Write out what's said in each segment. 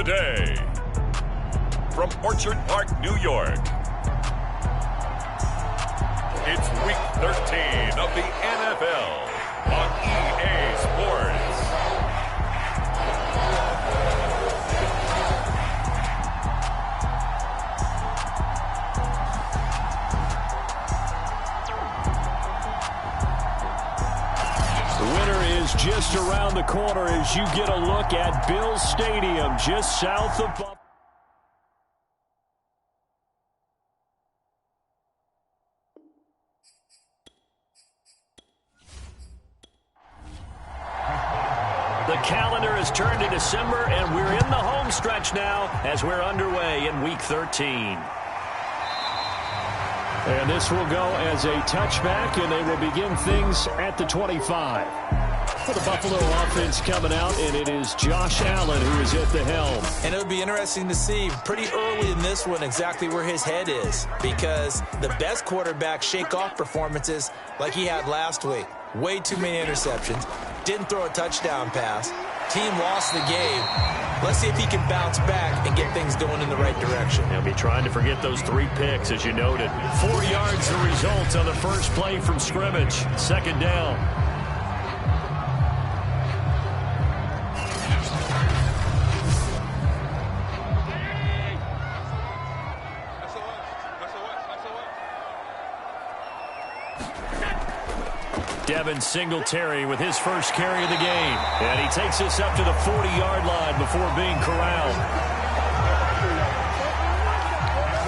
today. From Orchard Park, New York, it's Week 13 of the NFL on EA Sports. The winner is just around the corner as you get a look at Bills Stadium just south of Buffalo. The calendar has turned to December, and we're in the home stretch now as we're underway in Week 13. And this will go as a touchback, and they will begin things at the 25. For the Buffalo offense coming out, and it is Josh Allen who is at the helm. And it would be interesting to see pretty early in this one exactly where his head is, because the best quarterback shake-off performances like he had last week. Way too many interceptions. Didn't throw a touchdown pass. Team lost the game. Let's see if he can bounce back and get things going in the right direction. They'll be trying to forget those 3 picks, as you noted. 4 yards the result on the first play from scrimmage. Second down. Devin Singletary with his first carry of the game. And he takes us up to the 40-yard line before being corralled.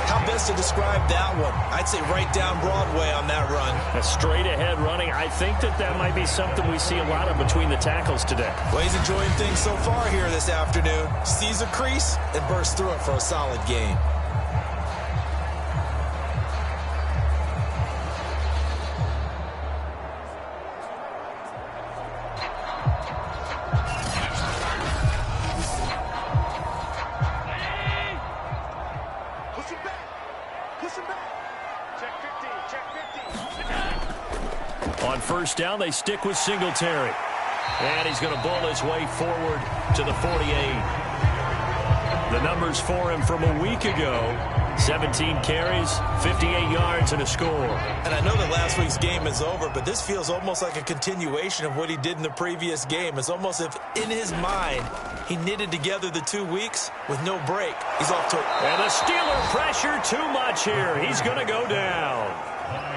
How best to describe that one? I'd say right down Broadway on that run. A straight-ahead running. I think that might be something we see a lot of between the tackles today. Well, he's enjoying things so far here this afternoon. Sees a crease and bursts through it for a solid gain. On first down, they stick with Singletary. And he's going to bull his way forward to the 48. The numbers for him from a week ago: 17 carries, 58 yards, and a score. And I know that last week's game is over, but this feels almost like a continuation of what he did in the previous game. It's almost as if in his mind he knitted together the 2 weeks with no break. He's off to it. And the Steeler pressure too much here. He's going to go down.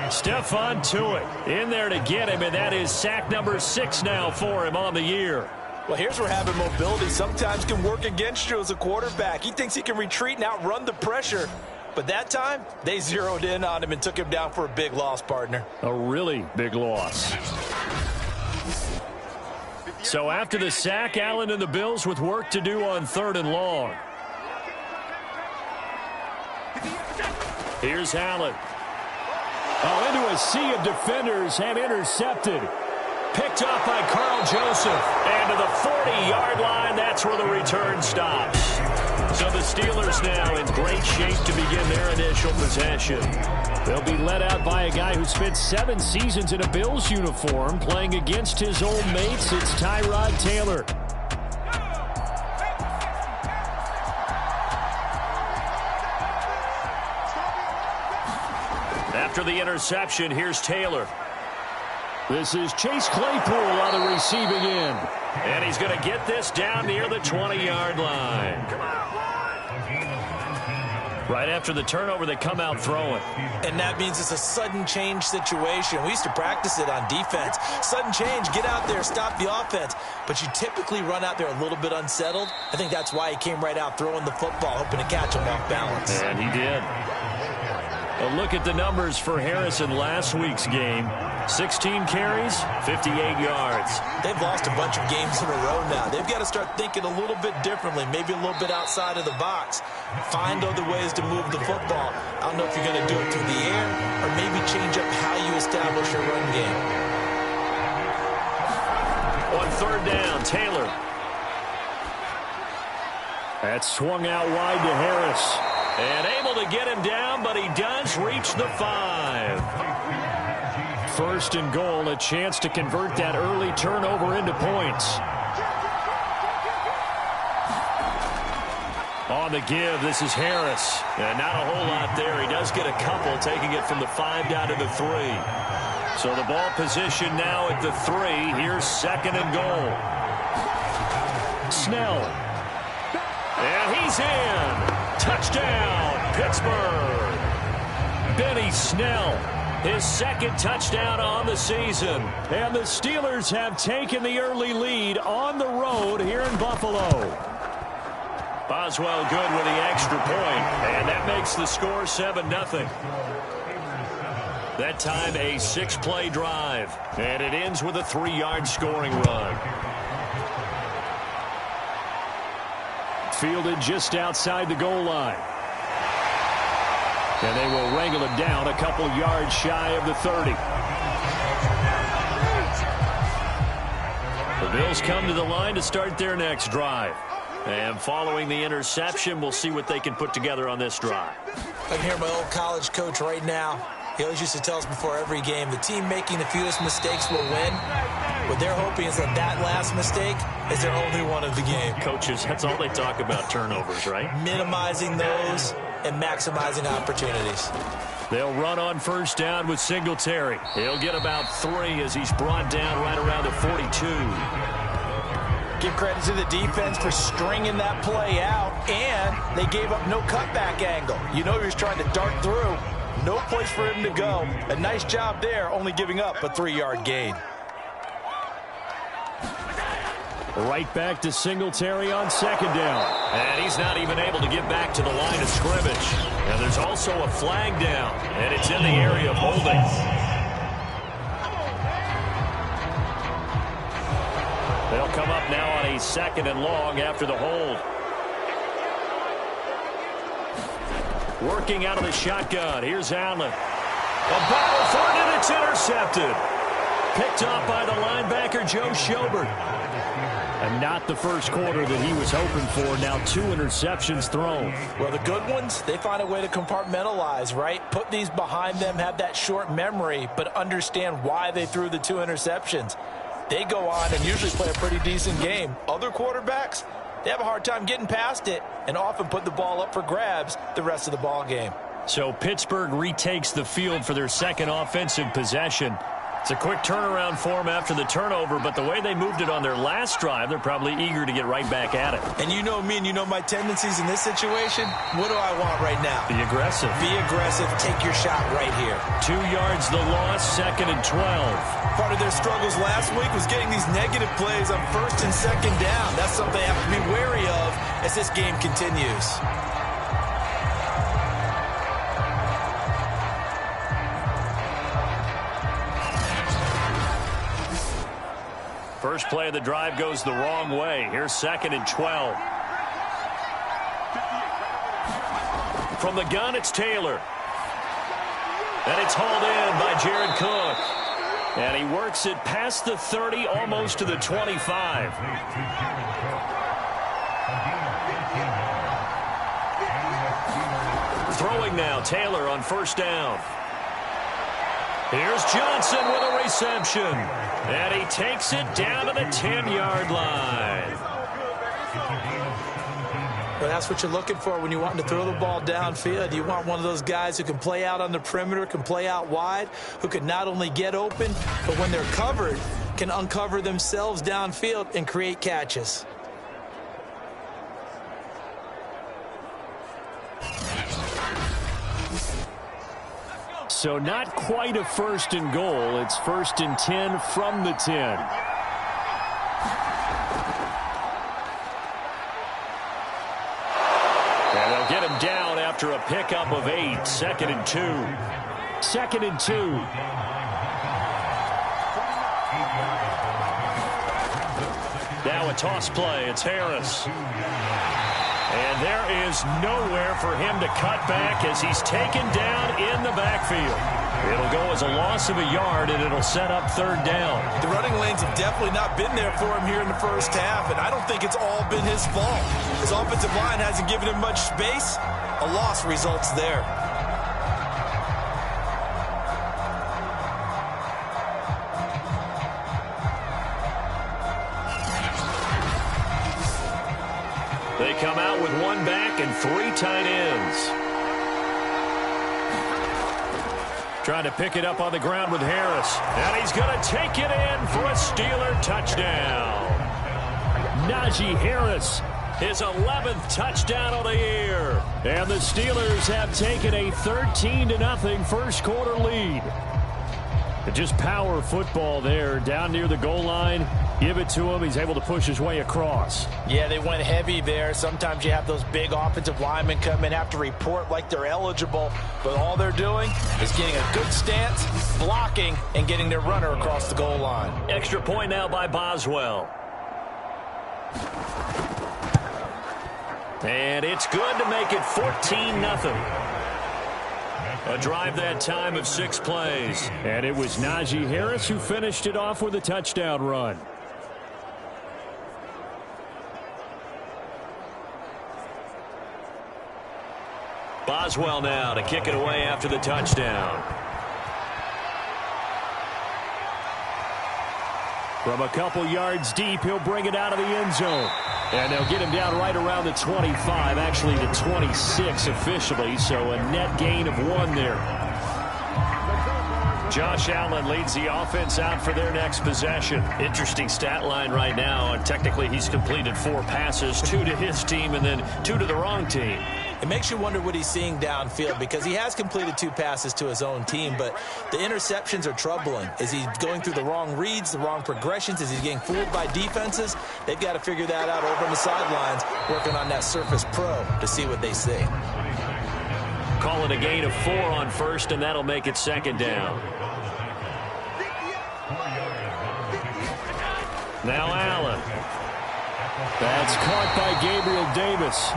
Stephon Tuitt in there to get him, and that is sack number 6 now for him on the year. Well, here's where having mobility sometimes can work against you as a quarterback. He thinks he can retreat and outrun the pressure. But that time, they zeroed in on him and took him down for a big loss, partner. A really big loss. So after the sack, Allen and the Bills with work to do on 3rd and long. Here's Allen. Oh, into a sea of defenders and intercepted. Picked up by Carl Joseph. And to the 40-yard line, that's where the return stops. So the Steelers now in great shape to begin their initial possession. They'll be led out by a guy who spent 7 seasons in a Bills uniform playing against his old mates. It's Tyrod Taylor. After the interception, here's Taylor. This is Chase Claypool on the receiving end. And he's going to get this down near the 20-yard line. Right after the turnover, they come out throwing. And that means it's a sudden change situation. We used to practice it on defense. Sudden change, get out there, stop the offense. But you typically run out there a little bit unsettled. I think that's why he came right out throwing the football, hoping to catch him off balance. And he did. A look at the numbers for Harrison last week's game. 16 carries, 58 yards. They've lost a bunch of games in a row now. They've got to start thinking a little bit differently, maybe a little bit outside of the box. Find other ways to move the football. I don't know if you're going to do it through the air or maybe change up how you establish your run game. On 3rd down, Taylor. That's swung out wide to Harris. And able to get him down, but he does reach the 5. 1st and goal, a chance to convert that early turnover into points. On the give, this is Harris. And not a whole lot there. He does get a couple, taking it from the 5 down to the 3. So the ball position now at the 3. Here's second and goal. Snell. And he's in. Touchdown, Pittsburgh. Benny Snell, his second touchdown on the season. And the Steelers have taken the early lead on the road here in Buffalo. Boswell good with the extra point, and that makes the score 7-0. That time a 6-play drive, and it ends with a 3-yard scoring run. Fielded just outside the goal line. And they will wrangle it down a couple yards shy of the 30. The Bills come to the line to start their next drive. And following the interception, we'll see what they can put together on this drive. I can hear my old college coach right now. He always used to tell us before every game, the team making the fewest mistakes will win. What they're hoping is that that last mistake is their only one of the game. Coaches, that's all they talk about, turnovers, right? Minimizing those and maximizing opportunities. They'll run on first down with Singletary. He'll get about 3 as he's brought down right around the 42. Give credit to the defense for stringing that play out, and they gave up no cutback angle. You know he was trying to dart through. No place for him to go. A nice job there, only giving up a 3-yard gain. Right back to Singletary on second down. And he's not even able to get back to the line of scrimmage. And there's also a flag down, and it's in the area of holding. They'll come up now on a 2nd and long after the hold. Working out of the shotgun. Here's Allen. A battle for it, and it's intercepted. Picked up by the linebacker, Joe Schobert. And not the first quarter that he was hoping for. Now 2 interceptions thrown. Well, the good ones, they find a way to compartmentalize, right? Put these behind them, have that short memory, but understand why they threw the 2 interceptions. They go on and usually play a pretty decent game. Other quarterbacks, they have a hard time getting past it and often put the ball up for grabs the rest of the ball game. So Pittsburgh retakes the field for their second offensive possession. It's a quick turnaround for them after the turnover, but the way they moved it on their last drive, they're probably eager to get right back at it. And you know me and you know my tendencies in this situation. What do I want right now? Be aggressive. Be aggressive. Take your shot right here. 2 yards the loss, 2nd and 12. Part of their struggles last week was getting these negative plays on 1st and 2nd down. That's something they have to be wary of as this game continues. First play of the drive goes the wrong way. Here's 2nd and 12. From the gun, it's Taylor. And it's hauled in by Jared Cook. And he works it past the 30, almost to the 25. Throwing now, Taylor on first down. Here's Johnson with a reception. And he takes it down to the 10-yard line. Well, that's what you're looking for when you want to throw the ball downfield. You want one of those guys who can play out on the perimeter, can play out wide, who can not only get open, but when they're covered, can uncover themselves downfield and create catches. So not quite a 1st and goal. It's 1st and 10 from the 10. And they'll get him down after a pickup of 8. 2nd and 2. 2nd and 2. Now a toss play. It's Harris. And there is nowhere for him to cut back as he's taken down in the backfield. It'll go as a loss of a yard, and it'll set up 3rd down. The running lanes have definitely not been there for him here in the first half, and I don't think it's all been his fault. His offensive line hasn't given him much space. A loss results there. They come out with one back and 3 tight ends. Trying to pick it up on the ground with Harris. And he's going to take it in for a Steeler touchdown. Najee Harris, his 11th touchdown of the year. And the Steelers have taken a 13-0 first quarter lead. Just power football there down near the goal line. Give it to him. He's able to push his way across. Yeah, they went heavy there. Sometimes you have those big offensive linemen come in, have to report like they're eligible, but all they're doing is getting a good stance, blocking, and getting their runner across the goal line. Extra point now by Boswell. And it's good to make it 14-0. A drive that time of 6 plays. And it was Najee Harris who finished it off with a touchdown run. Boswell now to kick it away after the touchdown. From a couple yards deep, he'll bring it out of the end zone. And they'll get him down right around the 25, actually the 26 officially, so a net gain of 1 there. Josh Allen leads the offense out for their next possession. Interesting stat line right now. And technically, he's completed 4 passes, 2 to his team and then 2 to the wrong team. It makes you wonder what he's seeing downfield because he has completed 2 passes to his own team, but the interceptions are troubling. Is he going through the wrong reads, the wrong progressions? Is he getting fooled by defenses? They've got to figure that out over on the sidelines, working on that Surface Pro to see what they see. Call it a gain of 4 on first, and that'll make it 2nd down. Now Allen. That's caught by Gabriel Davis.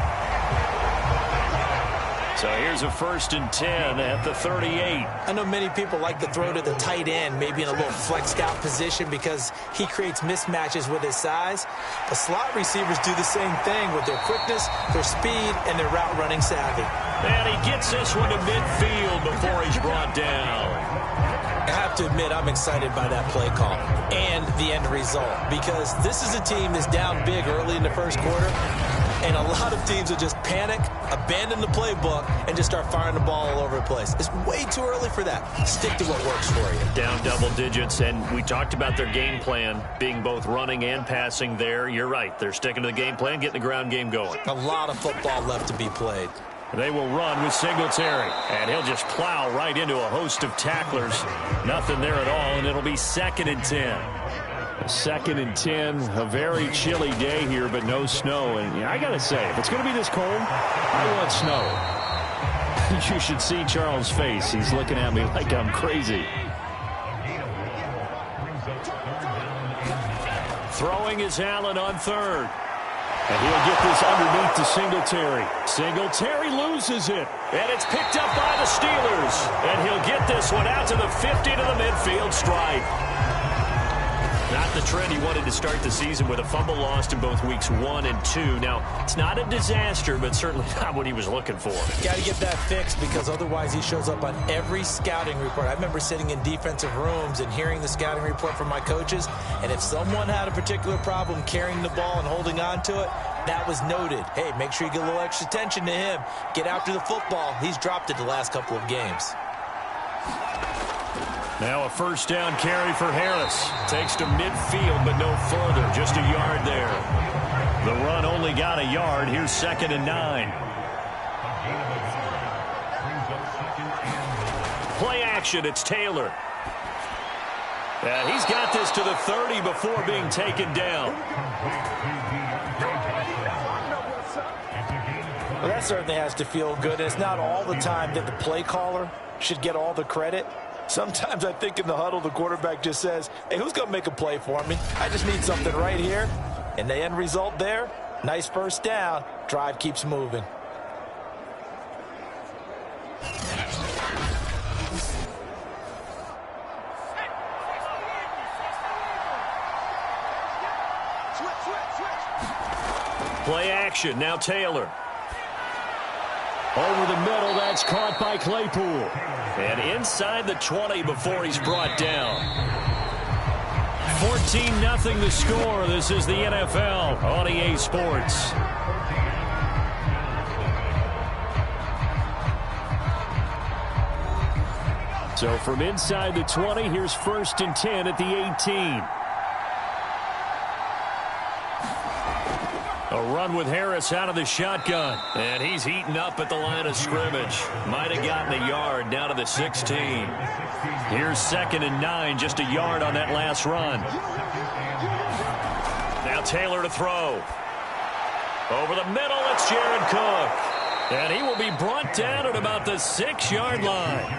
So here's a 1st and 10 at the 38. I know many people like to throw to the tight end, maybe in a little flexed out position because he creates mismatches with his size. The slot receivers do the same thing with their quickness, their speed, and their route running savvy. And he gets this one to midfield before he's brought down. I have to admit, I'm excited by that play call and the end result because this is a team that's down big early in the first quarter, and a lot of teams will just panic, abandon the playbook, and just start firing the ball all over the place. It's way too early for that. Stick to what works for you. Down double digits, and we talked about their game plan being both running and passing there. You're right. They're sticking to the game plan, getting the ground game going. A lot of football left to be played. They will run with Singletary. And he'll just plow right into a host of tacklers. Nothing there at all, and it'll be 2nd and 10. 2nd and 10, a very chilly day here, but no snow. And I got to say, if it's going to be this cold, I want snow. You should see Charles' face. He's looking at me like I'm crazy. Throwing is Allen on 3rd. And he'll get this underneath to Singletary. Singletary loses it. And it's picked up by the Steelers. And he'll get this one out to the 50 to the midfield stripe. Not the trend he wanted to start the season with a fumble lost in both weeks 1 and 2. Now, it's not a disaster, but certainly not what he was looking for. Got to get that fixed because otherwise he shows up on every scouting report. I remember sitting in defensive rooms and hearing the scouting report from my coaches, and if someone had a particular problem carrying the ball and holding on to it, that was noted. Hey, make sure you get a little extra attention to him. Get after the football. He's dropped it the last couple of games. Now a 1st down carry for Harris. Takes to midfield, but no further. Just a yard there. The run only got a yard. Here's 2nd and 9. Play action. It's Taylor. And he's got this to the 30 before being taken down. Well, that certainly has to feel good. It's not all the time that the play caller should get all the credit. Sometimes I think in the huddle, the quarterback just says, hey, who's going to make a play for me? I just need something right here. And the end result there, nice 1st down. Drive keeps moving. Play action. Now Taylor. Over the middle, that's caught by Claypool. And inside the 20 before he's brought down. 14-0 the score. This is the NFL on EA Sports. So from inside the 20, here's 1st and 10 at the 18. A run with Harris out of the shotgun. And he's heating up at the line of scrimmage. Might have gotten a yard down to the 16. Here's 2nd and 9, just a yard on that last run. Now Taylor to throw. Over the middle, it's Jared Cook. And he will be brought down at about the 6-yard line.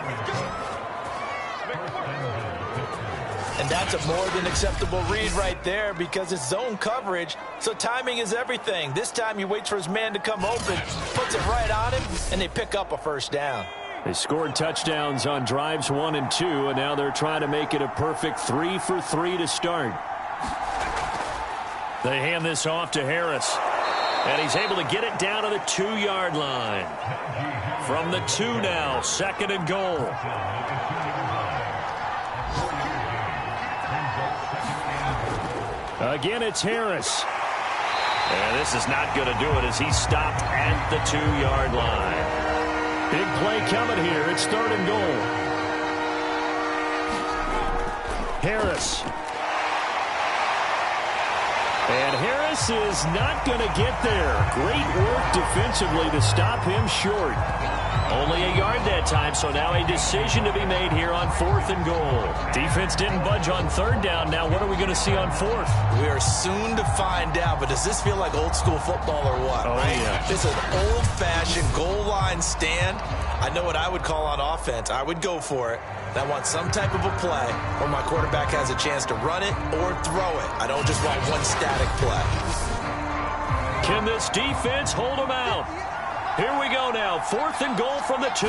And that's a more than acceptable read right there because it's zone coverage, so timing is everything. This time he waits for his man to come open, puts it right on him, and they pick up a 1st down. They scored touchdowns on drives 1 and 2, and now they're trying to make it a perfect 3 for 3 to start. They hand this off to Harris, and he's able to get it down to the 2-yard line. From the 2 now, 2nd and goal. Again, it's Harris. And this is not going to do it as he stopped at the 2-yard line. Big play coming here. It's 3rd and goal. Harris. And Harris is not going to get there. Great work defensively to stop him short. Only a yard that time, so now a decision to be made here on 4th and goal. Defense didn't budge on 3rd down. Now what are we going to see on 4th? We are soon to find out, but does this feel like old school football or what? Oh, right? Yeah. This is an old-fashioned goal line stand. I know what I would call on offense. I would go for it. I want some type of a play where my quarterback has a chance to run it or throw it. I don't just want one static play. Can this defense hold them out? Here we go now. 4th and goal from the 2.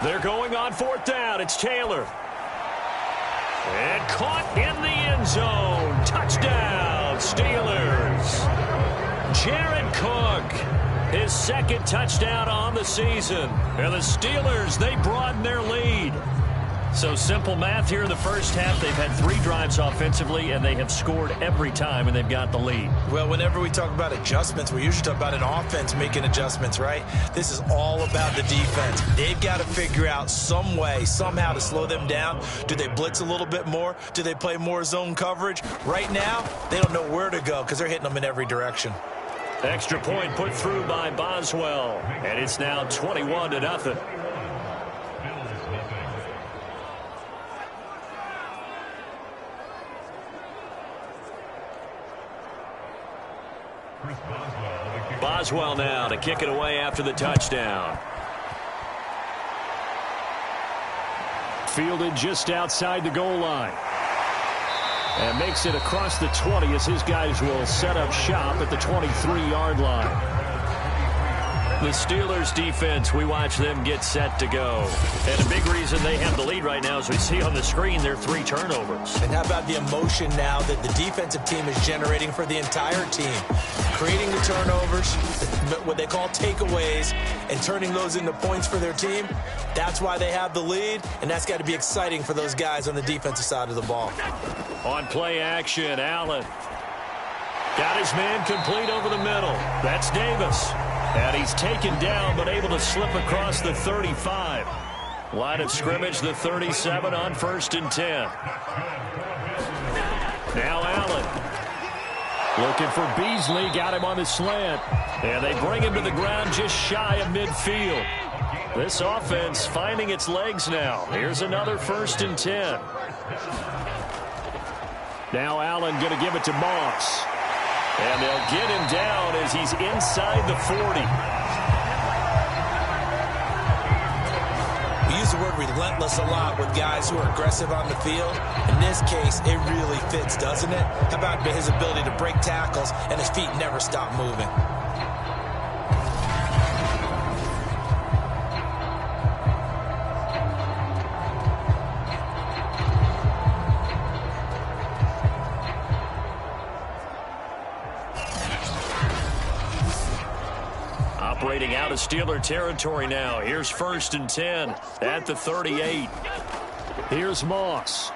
They're going on 4th down. It's Taylor. And caught in the end zone. Touchdown, Steelers. Jared Cook, his 2nd touchdown on the season. And the Steelers, they broaden their lead. So simple math here in the first half. They've had 3 drives offensively, and they have scored every time, and they've got the lead. Well, whenever we talk about adjustments, we usually talk about an offense making adjustments, right? This is all about the defense. They've got to figure out some way, somehow to slow them down. Do they blitz a little bit more? Do they play more zone coverage? Right now, they don't know where to go because they're hitting them in every direction. Extra point put through by Boswell, and it's now 21-0. Boswell now to kick it away after the touchdown. Fielded just outside the goal line. And makes it across the 20 as his guys will set up shop at the 23-yard line. The Steelers defense, we watch them get set to go. And a big reason they have the lead right now, as we see on the screen, their 3 turnovers. And how about the emotion now that the defensive team is generating for the entire team? Creating the turnovers, what they call takeaways, and turning those into points for their team. That's why they have the lead, and that's got to be exciting for those guys on the defensive side of the ball. On play action, Allen. Got his man complete over the middle. That's Davis. And he's taken down, but able to slip across the 35. Line of scrimmage, the 37 on 1st and 10. Now Allen. Looking for Beasley, got him on the slant. And they bring him to the ground just shy of midfield. This offense finding its legs now. Here's another 1st and 10. Now Allen going to give it to Moss. And they'll get him down as he's inside the 40. We use the word relentless a lot with guys who are aggressive on the field. In this case, it really fits, doesn't it? How about his ability to break tackles and his feet never stop moving? Operating out of Steeler territory now. Here's 1st and 10 at the 38. Here's Moss.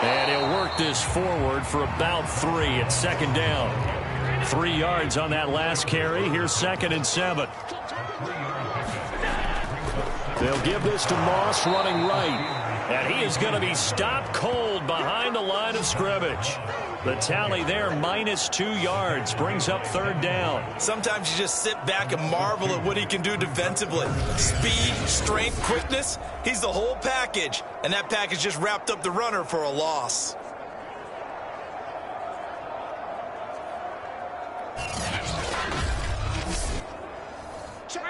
And he'll work this forward for about 3 at 2nd down. 3 yards on that last carry. Here's 2nd and 7. They'll give this to Moss running right. And he is going to be stopped cold behind the line of scrimmage. The tally there, -2 yards, brings up 3rd down. Sometimes you just sit back and marvel at what he can do defensively. Speed, strength, quickness, he's the whole package. And that package just wrapped up the runner for a loss.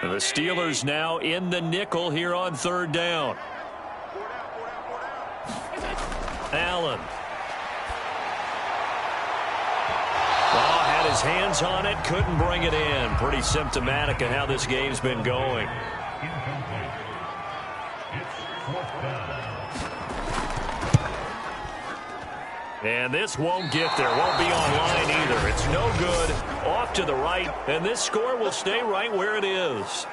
The Steelers now in the nickel here on 3rd down. Allen. Well, had his hands on it, couldn't bring it in. Pretty symptomatic of how this game's been going. And this won't get there, won't be online either. It's no good, off to the right, and this score will stay right where it is.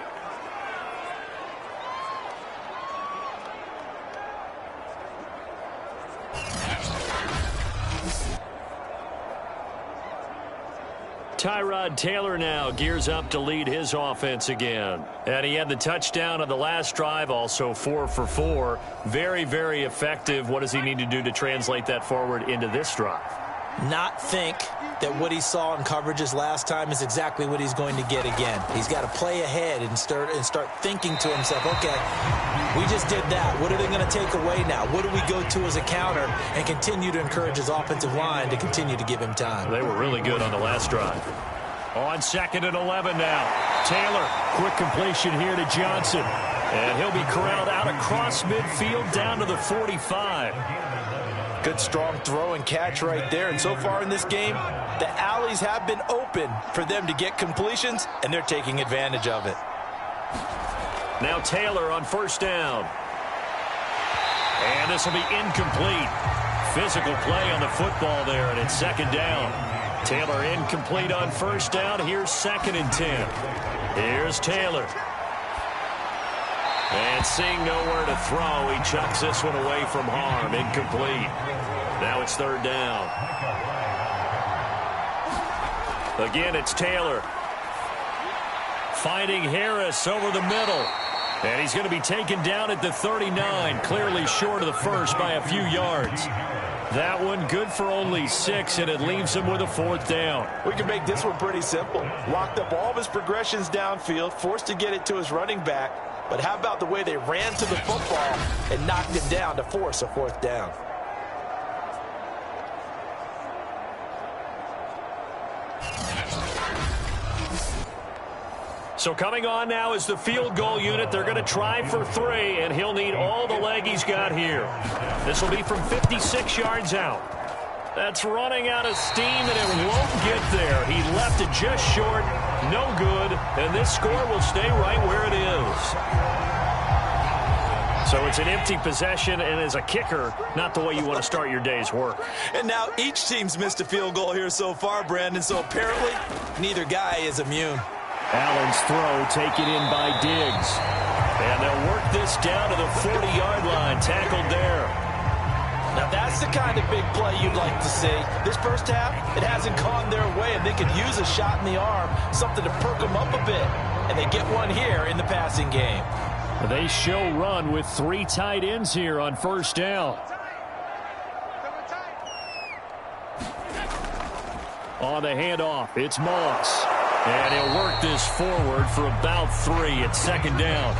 Tyrod Taylor now gears up to lead his offense again. And he had the touchdown on the last drive, also 4 for 4. Very, very effective. What does he need to do to translate that forward into this drive? Not think that what he saw in coverages last time is exactly what he's going to get again. He's got to play ahead and start thinking to himself, okay, we just did that. What are they going to take away now? What do we go to as a counter? And continue to encourage his offensive line to continue to give him time. They were really good on the last drive. On 2nd and 11 now. Taylor, quick completion here to Johnson. And he'll be corralled out across midfield down to the 45. Good strong throw and catch right there. And so far in this game, the alleys have been open for them to get completions, and they're taking advantage of it. Now Taylor on 1st down. And this will be incomplete. Physical play on the football there, and it's 2nd down. Taylor incomplete on 1st down. Here's 2nd and 10. Here's Taylor. And seeing nowhere to throw, he chucks this one away from harm. Incomplete. Now it's 3rd down. Again, it's Taylor. Finding Harris over the middle. And he's going to be taken down at the 39, clearly short of the first by a few yards. That one good for only 6, and it leaves him with a 4th down. We can make this one pretty simple. Locked up all of his progressions downfield, forced to get it to his running back. But how about the way they ran to the football and knocked him down to force a 4th down? So coming on now is the field goal unit. They're going to try for 3, and he'll need all the leg he's got here. This will be from 56 yards out. That's running out of steam, and it won't get there. He left it just short, no good, and this score will stay right where it is. So it's an empty possession, and as a kicker, not the way you want to start your day's work. And now each team's missed a field goal here so far, Brandon, so apparently neither guy is immune. Allen's throw taken in by Diggs. And they'll work this down to the 40-yard line, tackled there. Now that's the kind of big play you'd like to see. This first half, it hasn't gone their way, and they could use a shot in the arm, something to perk them up a bit. And they get one here in the passing game. They show run with 3 tight ends here on 1st down. On the handoff, it's Moss. And he'll work this forward for about 3 at 2nd down.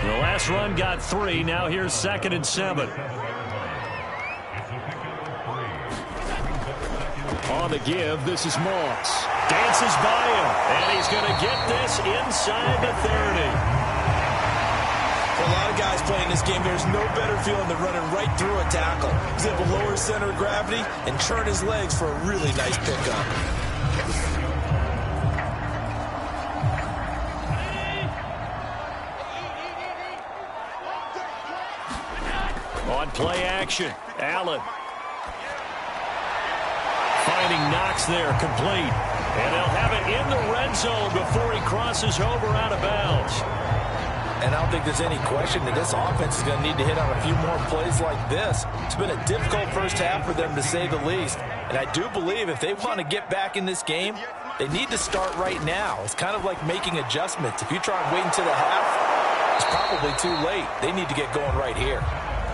The last run got 3. Now here's 2nd and 7. On the give, this is Moss. Dances by him, and he's going to get this inside the 30. For a lot of guys playing this game, there's no better feeling than running right through a tackle. He's able to lower his center of gravity and turn his legs for a really nice pickup. On play action, Allen. Finding Knox there, complete. And they'll have it in the red zone before he crosses over out of bounds. And I don't think there's any question that this offense is going to need to hit on a few more plays like this. It's been a difficult first half for them, to say the least. And I do believe if they want to get back in this game, they need to start right now. It's kind of like making adjustments. If you try and wait until the half, It's probably too late. They need to get going right here.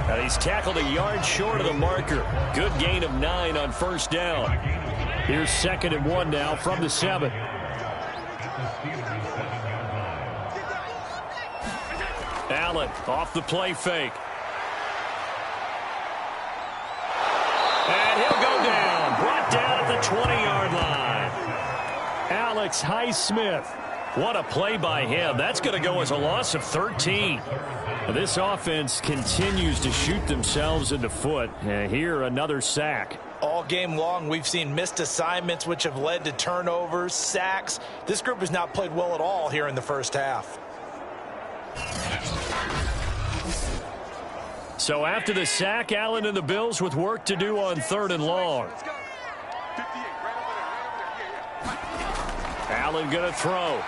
And he's tackled a yard short of the marker. Good gain of 9 on first down. Here's 2nd and 1 now from the 7. Allen off the play fake. And he'll go down. Brought down at the 20-yard line. Alex Highsmith. What a play by him. That's going to go as a loss of 13. This offense continues to shoot themselves in the foot. Here, another sack. All game long, we've seen missed assignments, which have led to turnovers, sacks. This group has not played well at all here in the first half. So after the sack, Allen and the Bills with work to do on 3rd and long. Allen going to throw.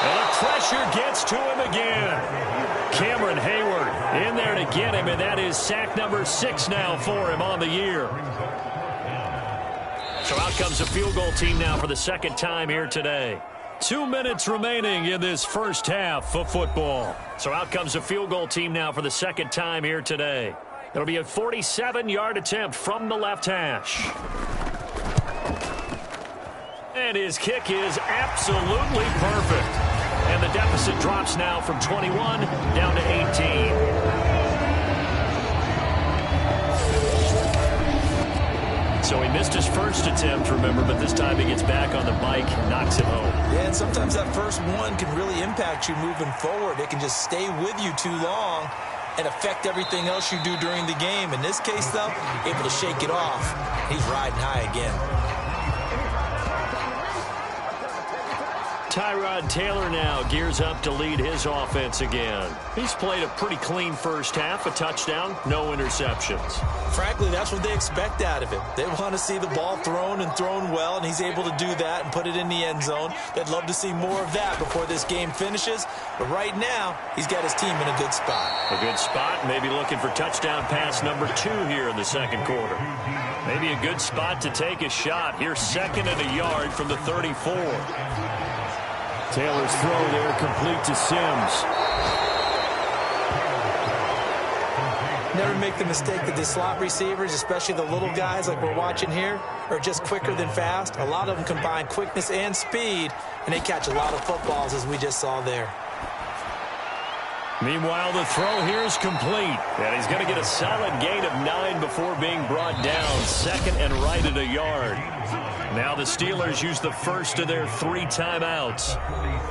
And the pressure gets to him again. Cameron Hayward in there to get him, and that is sack number 6 now for him on the year. So out comes the field goal team now for the 2nd time here today. 2 minutes remaining in this first half of football. So out comes the field goal team now for the 2nd time here today. It'll be a 47-yard attempt from the left hash. And his kick is absolutely perfect. And the deficit drops now from 21 down to 18. So he missed his first attempt, remember, but this time he gets back on the bike and knocks it home. Yeah, and sometimes that first one can really impact you moving forward. It can just stay with you too long and affect everything else you do during the game. In this case, though, able to shake it off. He's riding high again. Tyrod Taylor now gears up to lead his offense again. He's played a pretty clean first half, a touchdown, no interceptions. Frankly, that's what they expect out of him. They want to see the ball thrown and thrown well, and he's able to do that and put it in the end zone. They'd love to see more of that before this game finishes. But right now, he's got his team in a good spot. A good spot, maybe looking for touchdown pass number 2 here in the 2nd quarter. Maybe a good spot to take a shot. Here's 2nd and a yard from the 34. Taylor's throw there complete to Sims. Never make the mistake that the slot receivers, especially the little guys like we're watching here, are just quicker than fast. A lot of them combine quickness and speed, and they catch a lot of footballs, as we just saw there. Meanwhile, the throw here is complete. And he's going to get a solid gain of 9 before being brought down. 2nd and right at a yard. Now the Steelers use the first of their 3 timeouts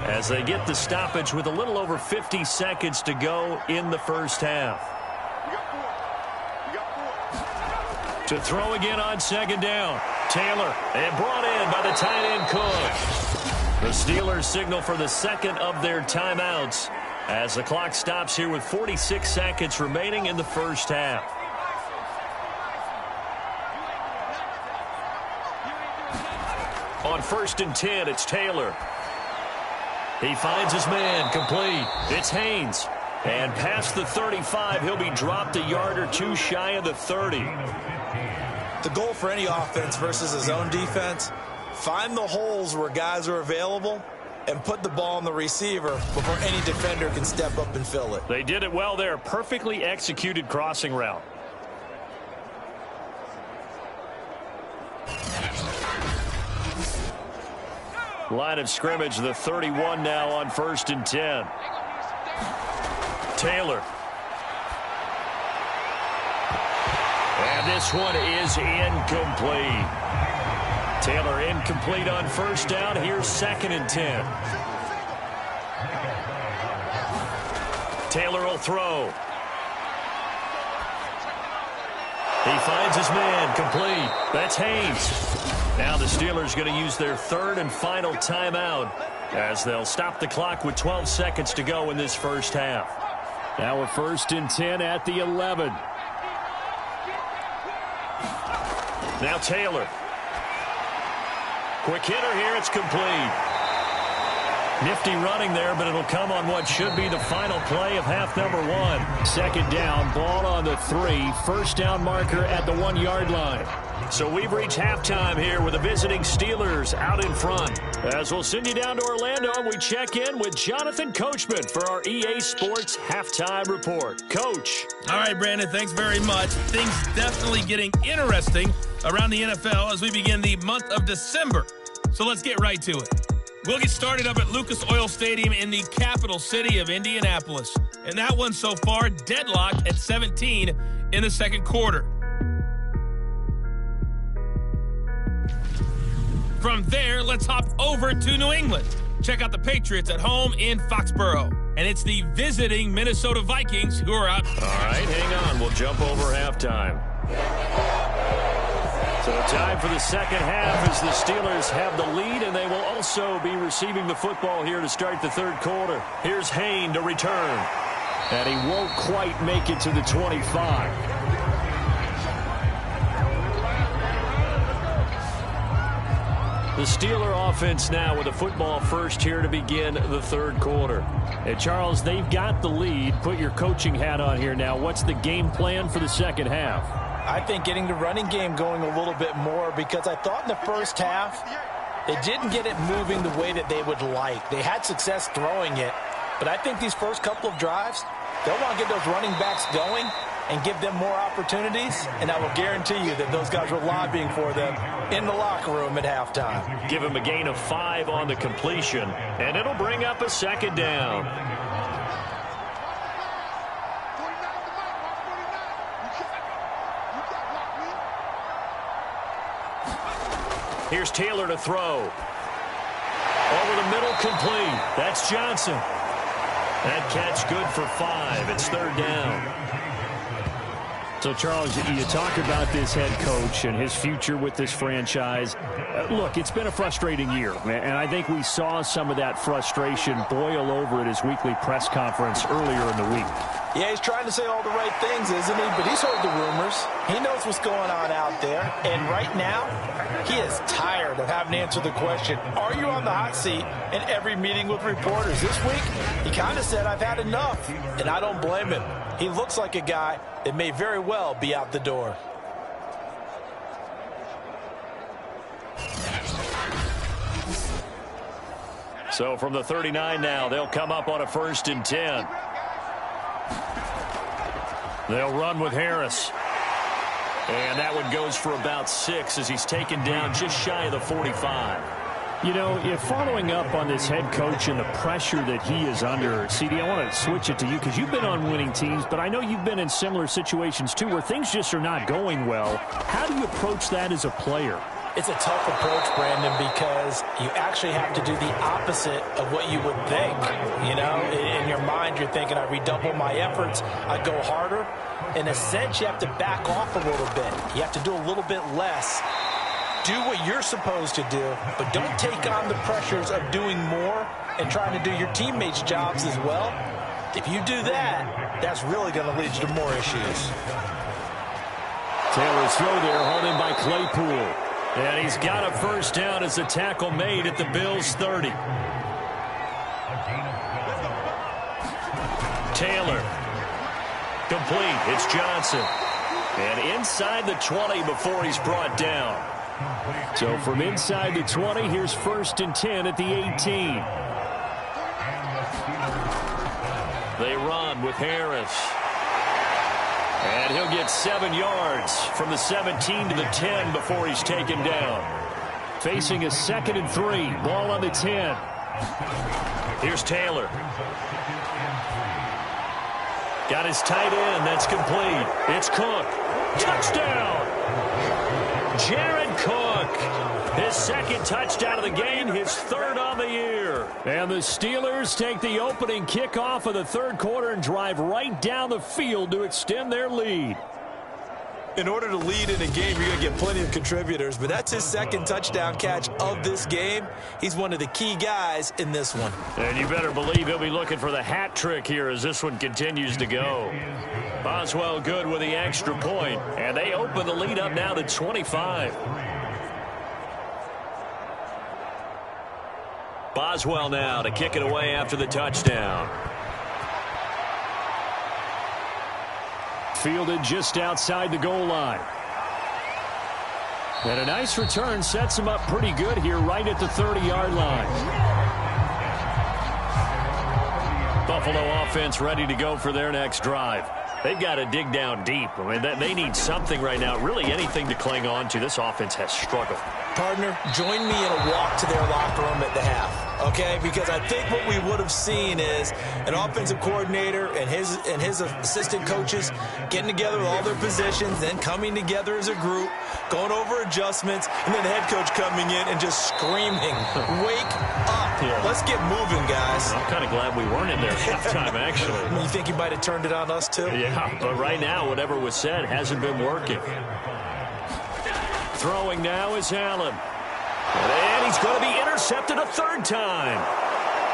as they get the stoppage with a little over 50 seconds to go in the first half. To throw again on 2nd down. Taylor, and brought in by the tight end Cook. The Steelers signal for the 2nd of their timeouts as the clock stops here with 46 seconds remaining in the first half. On 1st and 10, it's Taylor. He finds his man, complete. It's Haynes. And past the 35, he'll be dropped a yard or 2 shy of the 30. The goal for any offense versus a zone defense, find the holes where guys are available and put the ball on the receiver before any defender can step up and fill it. They did it well there. Perfectly executed crossing route. Line of scrimmage, the 31 now on 1st and 10. Taylor. And this one is incomplete. Taylor incomplete on 1st down. Here's 2nd and 10. Taylor will throw. He finds his man, complete. That's Haynes. Now the Steelers going to use their 3rd and final timeout as they'll stop the clock with 12 seconds to go in this first half. Now we're 1st and 10 at the 11. Now Taylor. Quick hitter here, it's complete. Nifty running there, but it'll come on what should be the final play of half number 1. Second down, ball on the 3. First down marker at the 1-yard line. So we've reached halftime here with the visiting Steelers out in front. As we'll send you down to Orlando, we check in with Jonathan Coachman for our EA Sports Halftime Report. Coach. All right, Brandon, thanks very much. Things definitely getting interesting around the NFL as we begin the month of December. So let's get right to it. We'll get started up at Lucas Oil Stadium in the capital city of Indianapolis. And that one so far deadlocked at 17 in the second quarter. From there, let's hop over to New England. Check out the Patriots at home in Foxborough. And it's the visiting Minnesota Vikings who are out. All right, hang on. We'll jump over halftime. So time for the second half as the Steelers have the lead, and they will also be receiving the football here to start the third quarter. Here's Hayne to return. And he won't quite make it to the 25. The Steeler offense now with the football first here to begin the third quarter. And Charles, they've got the lead. Put your coaching hat on here now. What's the game plan for the second half? I think getting the running game going a little bit more, because I thought in the first half they didn't get it moving the way that they would like. They had success throwing it, but I think these first couple of drives, they'll want to get those running backs going and give them more opportunities, and I will guarantee you that those guys were lobbying for them in the locker room at halftime. Give him a gain of 5 on the completion, and it'll bring up a second down. Here's Taylor to throw. Over the middle, complete. That's Johnson. That catch good for 5. It's third down. So, Charles, you talk about this head coach and his future with this franchise. Look, it's been a frustrating year, and I think we saw some of that frustration boil over at his weekly press conference earlier in the week. Yeah, he's trying to say all the right things, isn't he? But he's heard the rumors. He knows what's going on out there. And right now, he is tired of having to answer the question, are you on the hot seat in every meeting with reporters? This week, he kind of said, I've had enough. And I don't blame him. He looks like a guy that may very well be out the door. So from the 39 now, they'll come up on a 1st and 10. They'll run with Harris. And that one goes for about 6 as he's taken down just shy of the 45. You know, if following up on this head coach and the pressure that he is under, CD, I want to switch it to you because you've been on winning teams, but I know you've been in similar situations too where things just are not going well. How do you approach that as a player? It's a tough approach, Brandon, because you actually have to do the opposite of what you would think. You know, in your mind, you're thinking, I redouble my efforts, I go harder. In a sense, you have to back off a little bit. You have to do a little bit less. Do what you're supposed to do, but don't take on the pressures of doing more and trying to do your teammates' jobs as well. If you do that, that's really going to lead you to more issues. Taylor's throw there, hauled in by Claypool. And he's got a first down as the tackle made at the Bills' 30. Taylor. Complete. It's Johnson. And inside the 20 before he's brought down. So from inside the 20, here's 1st and 10 at the 18. They run with Harris. And he'll get 7 yards from the 17 to the 10 before he's taken down. Facing a 2nd and 3. Ball on the 10. Here's Taylor. Got his tight end. That's complete. It's Cook. Touchdown! Jared Cook. His 2nd touchdown of the game, his 3rd on the year. And the Steelers take the opening kickoff of the third quarter and drive right down the field to extend their lead. In order to lead in a game, you're going to get plenty of contributors, but that's his 2nd touchdown catch of this game. He's one of the key guys in this one. And you better believe he'll be looking for the hat trick here as this one continues to go. Boswell good with the extra point, and they open the lead up now to 25. Boswell now to kick it away after the touchdown. Fielded just outside the goal line. And a nice return sets him up pretty good here right at the 30-yard line. Buffalo offense ready to go for their next drive. They've got to dig down deep. I mean, they need something right now, really anything to cling on to. This offense has struggled. Partner, join me in a walk to their locker room at the half, okay? Because I think what we would have seen is an offensive coordinator and his assistant coaches getting together with all their positions, then coming together as a group, going over adjustments, and then the head coach coming in and just screaming, "Wake up. Yeah. Let's get moving, guys." I'm kind of glad we weren't in there halftime, actually. You think he might have turned it on us, too? Yeah, but right now, whatever was said hasn't been working. Throwing now is Allen. And he's going to be intercepted a third time.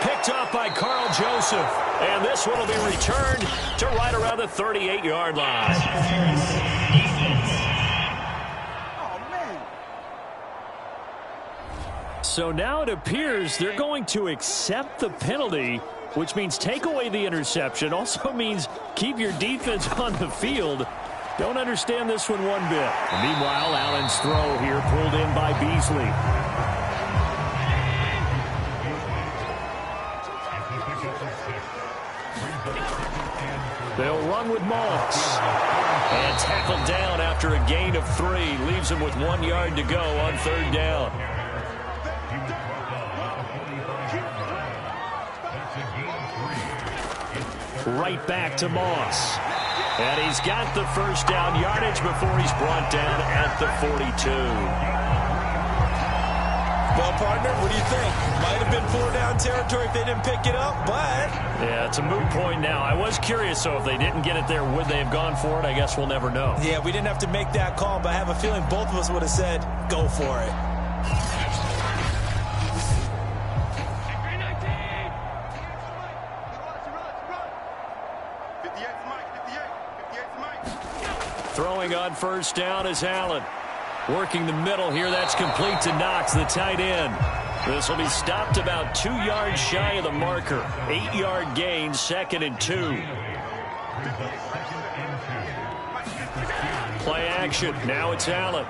Picked up by Carl Joseph. And this one will be returned to right around the 38-yard line. So now it appears they're going to accept the penalty, which means take away the interception. Also means keep your defense on the field. Don't understand this one one bit. And meanwhile, Allen's throw here pulled in by Beasley. They'll run with Moss. And tackled down after a gain of 3. Leaves him with 1 yard to go on third down. Right back to Moss. And he's got the first down yardage before he's brought down at the 42. Well, partner, what do you think? Might have been 4-down territory if they didn't pick it up, but... Yeah, it's a moot point now. I was curious, so if they didn't get it there, would they have gone for it? I guess we'll never know. Yeah, we didn't have to make that call, but I have a feeling both of us would have said, go for it. Throwing on first down is Allen. Working the middle here. That's complete to Knox, the tight end. This will be stopped about 2 yards shy of the marker. 8-yard gain, 2nd and 2. Play action. Now it's Allen.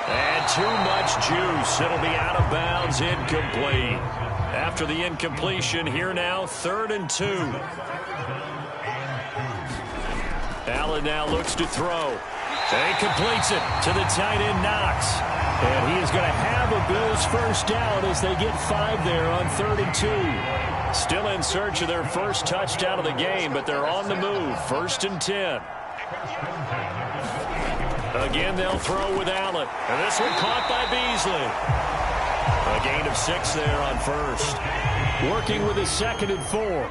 And too much juice. It'll be out of bounds, incomplete. After the incompletion, here now, 3rd and 2. Allen now looks to throw. And he completes it to the tight end, Knox. And he is going to have a Bills first down as they get 5 there on 3rd and 2. Still in search of their first touchdown of the game, but they're on the move. 1st and 10. Again, they'll throw with Allen. And this one caught by Beasley. A gain of 6 there on 1st. Working with a 2nd and 4.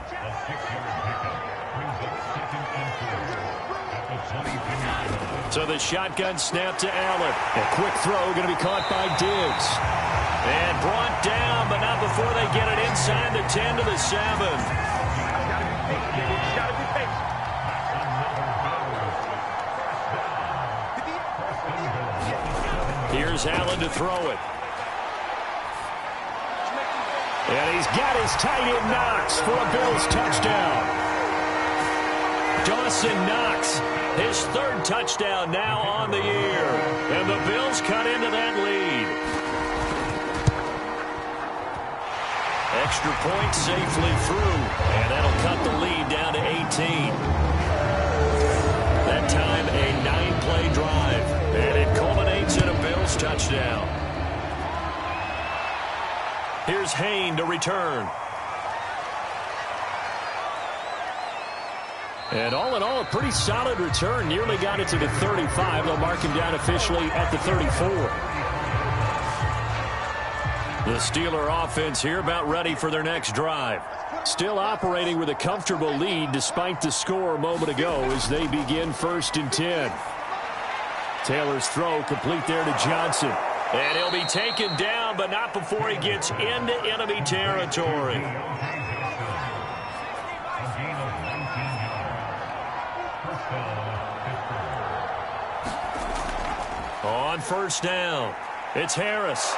So the shotgun snap to Allen. A quick throw going to be caught by Diggs. And brought down, but not before they get it inside the 10 to the 7. Here's Allen to throw it. And he's got his tight end Knox for a Bills touchdown. Dawson Knox, his 3rd touchdown now on the year. And the Bills cut into that lead. Extra point safely through. And that'll cut the lead down to 18. That time a 9-play drive. And it culminates in a Bills touchdown. Here's Hayne to return. And all in all, a pretty solid return. Nearly got it to the 35. They'll mark him down officially at the 34. The Steeler offense here about ready for their next drive. Still operating with a comfortable lead despite the score a moment ago as they begin 1st and 10. Taylor's throw complete there to Johnson. And he'll be taken down, but not before he gets into enemy territory. On first down, it's Harris.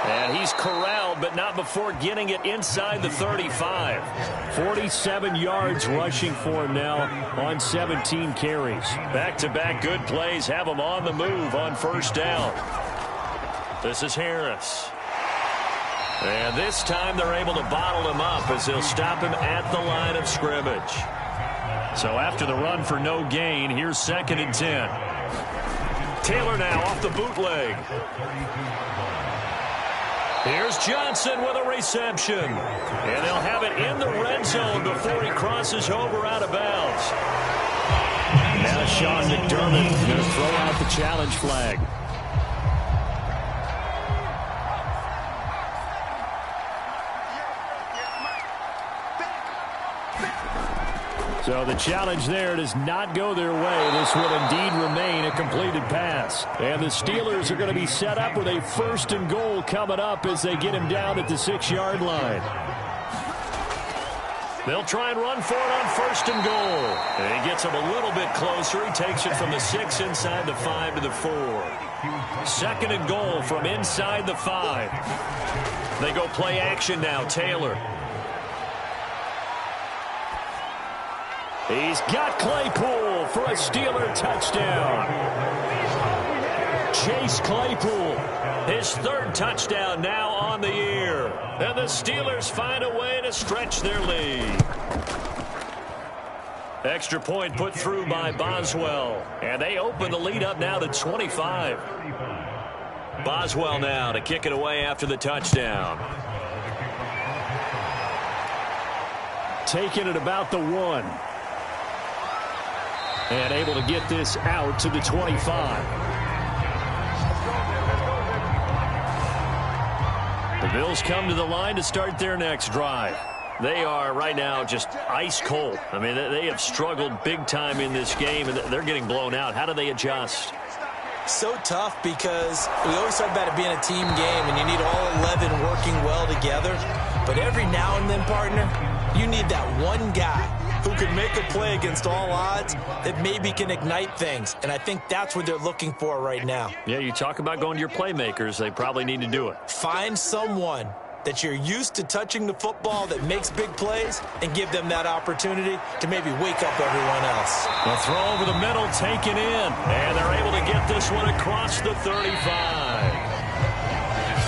And he's corralled, but not before getting it inside the 35. 47 yards rushing for him now on 17 carries. Back-to-back good plays have him on the move on first down. This is Harris. And this time they're able to bottle him up as they'll stop him at the line of scrimmage. So after the run for no gain, here's 2nd and 10. Taylor now off the bootleg. Here's Johnson with a reception. And they'll have it in the red zone before he crosses over out of bounds. Now Sean McDermott going to throw out the challenge flag. So the challenge there does not go their way. This will indeed remain a completed pass. And the Steelers are going to be set up with a 1st and goal coming up as they get him down at the 6-yard line. They'll try and run for it on 1st and goal. And he gets him a little bit closer. He takes it from the 6 inside the 5 to the 4. 2nd and goal from inside the 5. They go play action now. Taylor. He's got Claypool for a Steeler touchdown. Chase Claypool. His 3rd touchdown now on the year. And the Steelers find a way to stretch their lead. Extra point put through by Boswell. And they open the lead up now to 25. Boswell now to kick it away after the touchdown. Taking it about the 1. And able to get this out to the 25. The Bills come to the line to start their next drive. They are right now just ice cold. I mean, they have struggled big time in this game, and they're getting blown out. How do they adjust? So tough because we always talk about it being a team game, and you need all 11 working well together. But every now and then, partner, you need that one guy who could make a play against all odds that maybe can ignite things. And I think that's what they're looking for right now. Yeah, you talk about going to your playmakers. They probably need to do it. Find someone that you're used to touching the football that makes big plays and give them that opportunity to maybe wake up everyone else. The throw over the middle taken in. And they're able to get this one across the 35.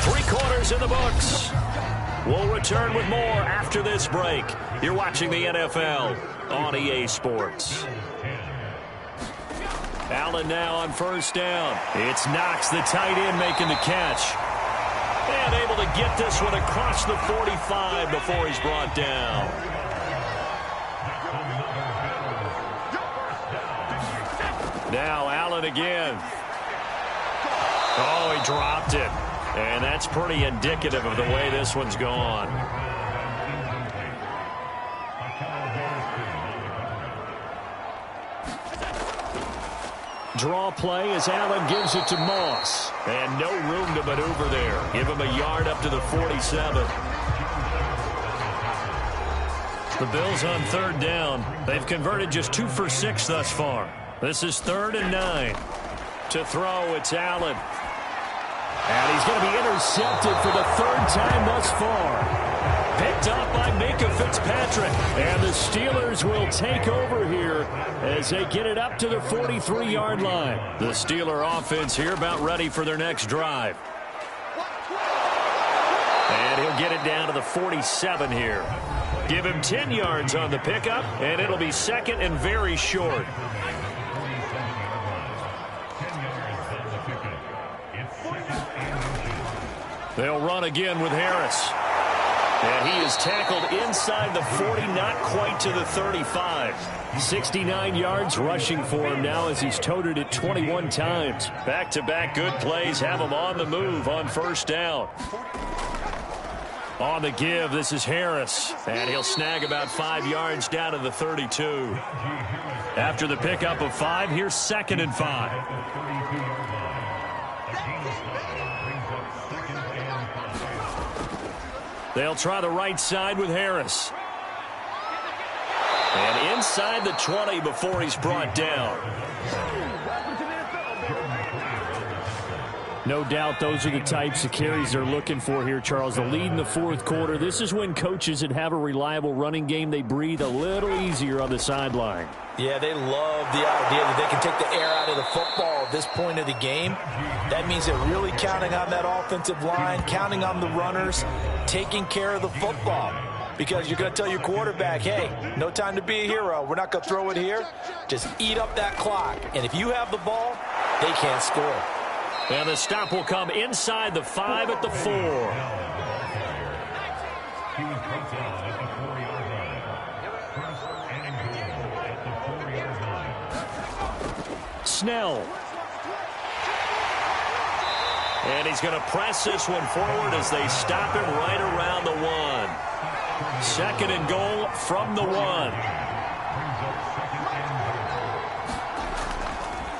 3 quarters in the books. We'll return with more after this break. You're watching the NFL on EA Sports. Allen now on first down. It's Knox, the tight end, making the catch. And able to get this one across the 45 before he's brought down. Now Allen again. Oh, he dropped it. And that's pretty indicative of the way this one's gone. Draw play as Allen gives it to Moss. And no room to maneuver there. Give him a yard up to the 47. The Bills on 3rd down. They've converted just 2 for 6 thus far. This is 3rd and 9. To throw, it's Allen. And he's going to be intercepted for the 3rd time thus far. Picked up by Minka Fitzpatrick. And the Steelers will take over here as they get it up to the 43-yard line. The Steeler offense here about ready for their next drive. And he'll get it down to the 47 here. Give him 10 yards on the pickup, and it'll be 2nd and very short. They'll run again with Harris. And he is tackled inside the 40, not quite to the 35. 69 yards rushing for him now as he's toted it 21 times. Back-to-back good plays have him on the move on first down. On the give, this is Harris. And he'll snag about 5 yards down to the 32. After the pickup of 5, here's 2nd and 5. They'll try the right side with Harris. And inside the 20 before he's brought down. No doubt those are the types of carries they're looking for here, Charles. The lead in the fourth quarter. This is when coaches that have a reliable running game, they breathe a little easier on the sideline. Yeah, they love the idea that they can take the air out of the football at this point of the game. That means they're really counting on that offensive line, counting on the runners, taking care of the football. Because you're going to tell your quarterback, hey, no time to be a hero. We're not going to throw it here. Just eat up that clock. And if you have the ball, they can't score. And the stop will come inside the 5 at the 4. Snell. And he's going to press this one forward as they stop him right around the 1. Second and goal from the 1.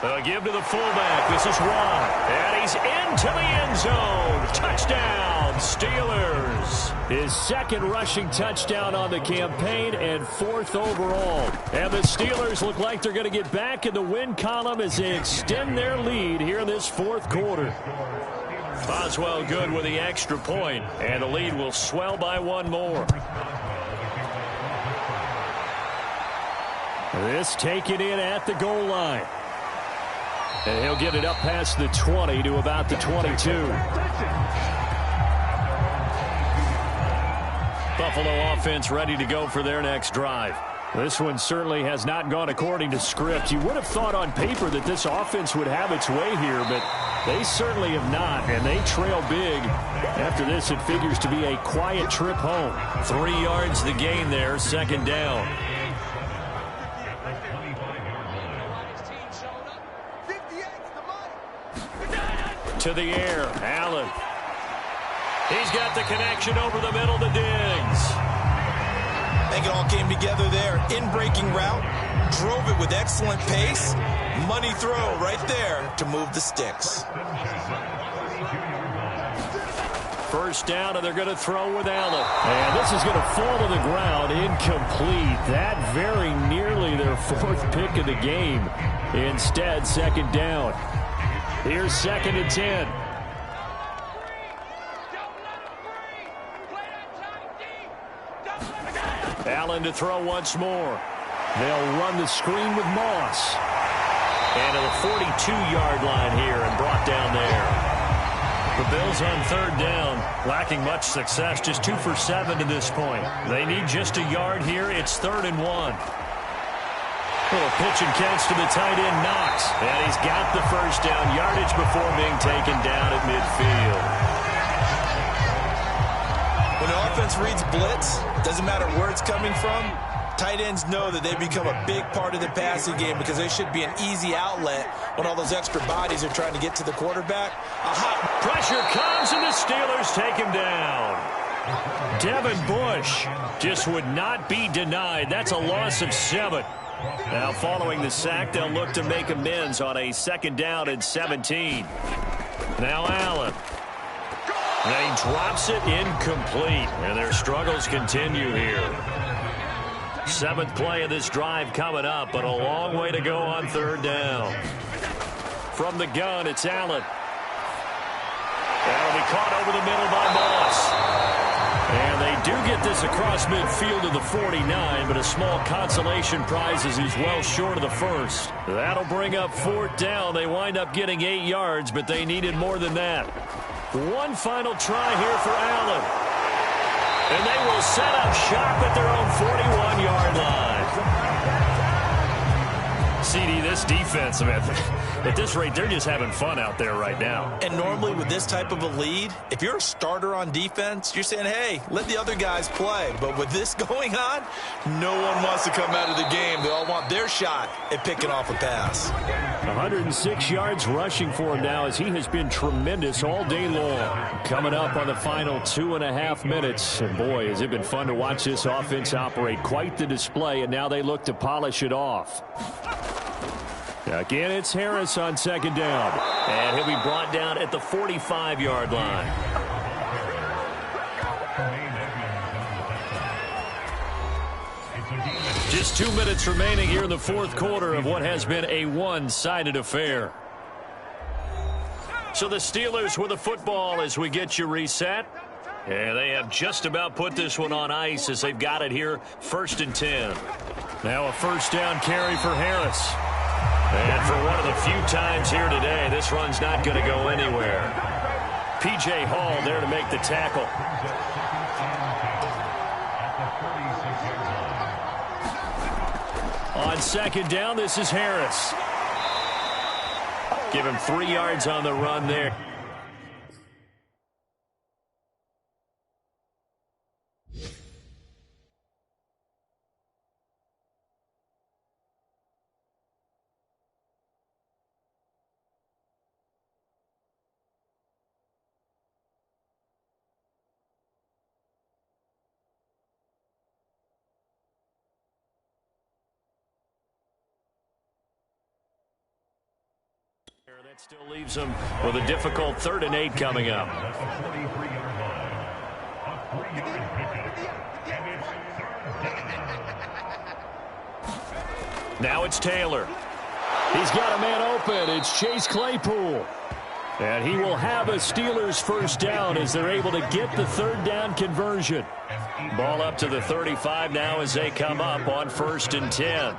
A give to the fullback. This is Ron. And he's into the end zone. Touchdown, Steelers. His second rushing touchdown on the campaign and 4th overall. And the Steelers look like they're going to get back in the win column as they extend their lead here in this fourth quarter. Boswell good with the extra point, and the lead will swell by 1 more. This taken in at the goal line. And he'll get it up past the 20 to about the 22. Buffalo offense ready to go for their next drive. This one certainly has not gone according to script. You would have thought on paper that this offense would have its way here, but they certainly have not, and they trail big. After this, it figures to be a quiet trip home. 3 yards the gain there, second down. To the air, Allen. He's got the connection over the middle to Diggs. I think it all came together there. In-breaking route, drove it with excellent pace. Money throw right there to move the sticks. First down, and they're going to throw with Allen. And this is going to fall to the ground, incomplete. That very nearly their 4th pick of the game. Instead, second down. Here's 2nd and 10. Allen to throw once more. They'll run the screen with Moss. And to the 42-yard line here and brought down there. The Bills on 3rd down, lacking much success, just 2 for 7 to this point. They need just a yard here. It's 3rd and 1. Little pitch and catch to the tight end, Knox. And he's got the first down yardage before being taken down at midfield. When the offense reads blitz, doesn't matter where it's coming from, tight ends know that they become a big part of the passing game because they should be an easy outlet when all those extra bodies are trying to get to the quarterback. A hot pressure comes, and the Steelers take him down. Devin Bush just would not be denied. That's a loss of 7. Now, following the sack, they'll look to make amends on a 2nd down and 17. Now Allen. And he drops it incomplete, and their struggles continue here. 7th play of this drive coming up, but a long way to go on 3rd down. From the gun, it's Allen. That'll be caught over the middle by Moss. And they do get this across midfield to the 49, but a small consolation prize as he's well short of the first. That'll bring up 4th down. They wind up getting 8 yards, but they needed more than that. One final try here for Allen. And they will set up shop at their own 41-yard line. CD, this defense, man, at this rate, they're just having fun out there right now. And normally with this type of a lead, if you're a starter on defense, you're saying, hey, let the other guys play. But with this going on, no one wants to come out of the game. They all want their shot at picking off a pass. 106 yards rushing for him now as he has been tremendous all day long. Coming up on the final 2.5 minutes. And boy, has it been fun to watch this offense operate. Quite the display, and now they look to polish it off. Again, it's Harris on 2nd down. And he'll be brought down at the 45-yard line. Just 2 minutes remaining here in the fourth quarter of what has been a one-sided affair. So the Steelers with the football as we get you reset. And they have just about put this one on ice as they've got it here, 1st and 10. Now a first down carry for Harris. And for one of the few times here today, this run's not going to go anywhere. P.J. Hall there to make the tackle. On 2nd down, this is Harris. Give him 3 yards on the run there. That still leaves them with a difficult 3rd and 8 coming up. Now it's Taylor. He's got a man open. It's Chase Claypool. And he will have a Steelers first down as they're able to get the 3rd down conversion. Ball up to the 35 now as they come up on 1st and 10.